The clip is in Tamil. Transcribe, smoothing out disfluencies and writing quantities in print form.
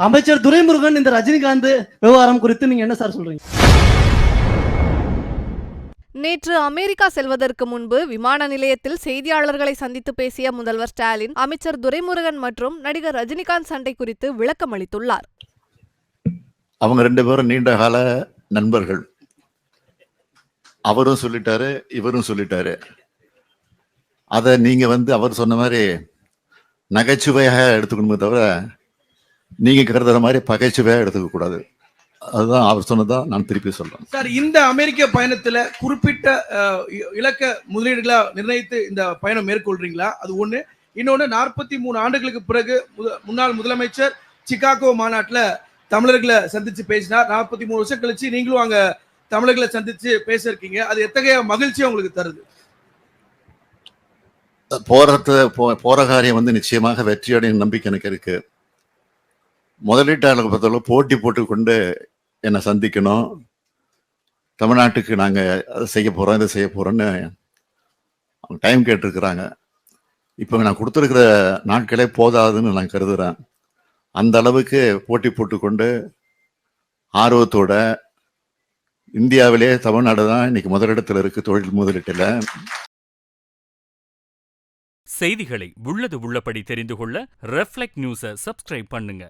அமைச்சர் துரைமுருகன் இந்த ரஜினிகாந்த் விவகாரம் குறித்து நீங்க என்ன சார் சொல்றீங்க? நேற்று அமெரிக்கா செல்வதற்கு முன்பு விமான நிலையத்தில் செய்தியாளர்களை சந்தித்து பேசிய முதல்வர் ஸ்டாலின் அமைச்சர் துரைமுருகன் மற்றும் நடிகர் ரஜினிகாந்த் சண்டை குறித்து விளக்கம் அளித்துள்ளார். அவங்க 2 பேரும் நீண்ட கால நண்பர்கள். அவரும் சொல்லிட்டாரு, இவரும் சொல்லிட்டாரு. அத நீங்க அவர் சொன்ன மாதிரி நகைச்சுவையாக எடுத்துக்கணுமே தவிர நீங்க கருதுற மாதிரி பகைச்சுவையாக எடுத்துக்க கூடாது. அதுதான் அவர் சொன்னதான் நான் திருப்பி சொல்றேன். சார், இந்த அமெரிக்க பயணத்துல குறிப்பிட்ட இலக்க முதலீடுகளா நிர்ணயித்து இந்த பயணம் மேற்கொள்றீங்களா? அது ஒண்ணு. இன்னொன்னு, 43 ஆண்டுகளுக்கு பிறகு முன்னாள் முதலமைச்சர் சிகாகோ மாநாட்டுல தமிழர்களை சந்திச்சு பேசினார். 43 வருஷம் கழிச்சு நீங்களும் அங்க தமிழர்களை சந்திச்சு பேச இருக்கீங்க. அது எத்தகைய மகிழ்ச்சியை உங்களுக்கு தருது? போற காரியம் நிச்சயமாக வெற்றியடையும் நம்பிக்கை எனக்கு இருக்கு. முதலீட்டாளர்கள் பொறுத்தவரை போட்டி போட்டுக்கொண்டு என்னை சந்திக்கணும், தமிழ்நாட்டுக்கு நாங்கள் அதை செய்ய போகிறோம், இதை செய்ய போகிறோன்னு அவங்க டைம் கேட்டிருக்கிறாங்க. இப்போ நான் கொடுத்துருக்கிற நாட்களே போதாதுன்னு நான் கருதுகிறேன். அந்த அளவுக்கு போட்டி போட்டுக்கொண்டு ஆர்வத்தோட இந்தியாவிலே தமிழ்நாடு தான் இன்னைக்கு முதலிடத்தில் இருக்கு தொழில் முதலீட்டில். செய்திகளை உள்ளது உள்ளபடி தெரிந்து கொள்ள ரெஃப்ளெக்ட் நியூஸை சப்ஸ்கிரைப் பண்ணுங்க.